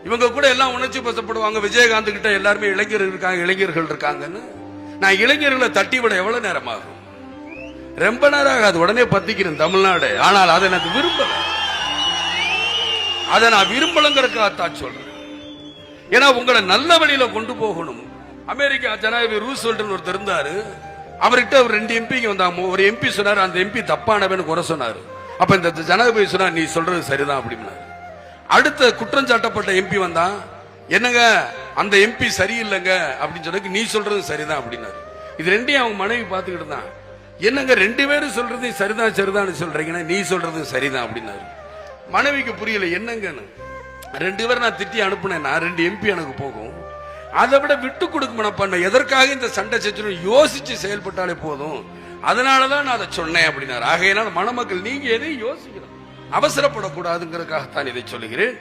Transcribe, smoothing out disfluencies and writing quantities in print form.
இவங்க கூட எல்லாம் உணர்ச்சி வசப்படுவாங்க. விஜயகாந்த் கிட்ட எல்லாருமே இளைஞர்கள் இருக்காங்கன்னு. நான் இளைஞர்களை தட்டி விட எவ்வளவு நேரம் ஆகும்? ரொம்ப நேரம் ஆகாது, உடனே பத்திக்கிறேன் தமிழ்நாடு. ஆனால் அதை எனக்கு விரும்பல. அதை நான் விரும்பலங்கிறதுக்காகத்தான் சொல்றேன். ஏன்னா உங்களை நல்ல வழியில கொண்டு போகணும். அமெரிக்கா ஜனாதிபதி ரூஸ்வெல்ட் ஒருத்தர் இருந்தாரு. அவர்கிட்ட ஒரு 2 எம்பிங்க வந்தாங்க. ஒரு எம்பி சொன்னாரு, அந்த எம்பி தப்பானவன்னு குறை சொன்னாரு. அப்ப இந்த ஜனாதிபதி சொன்னார், நீ சொல்றது சரிதான் அப்படின்னாரு. அடுத்த குற்றம் சாட்டப்பட்ட எம்பி வந்தான், என்னங்க அந்த எம்பி சரியில்லைங்க அப்படின்னு சொன்னதுக்கு நீ சொல்றது சரிதான் அப்படின்னாரு. இது ரெண்டையும் அவங்க மனைவி பார்த்துக்கிட்டு தான், என்னங்க 2 பேரும் சொல்றது சரிதான் சொல்றீங்கன்னா நீ சொல்றது சரிதான் அப்படின்னாரு. மனைவிக்கு புரியல என்னங்கன்னு. 2 பேரும் நான் திட்டி அனுப்புனேன்னா 2 எம்பி எனக்கு போகும். அதை விட விட்டு கொடுக்க மனப்பான்மை. எதற்காக இந்த சண்டை சச்சரவு யோசிச்சு செயல்பட்டாலே போதும், அதனாலதான் நான் அதை சொன்னேன் அப்படின்னாரு. ஆகையினால் மணமக்கள் நீங்க எதையும் யோசிக்கணும், அவசரப்படக்கூடாதுங்கிறதுக்காகத்தான் இதை சொல்லுகிறேன்.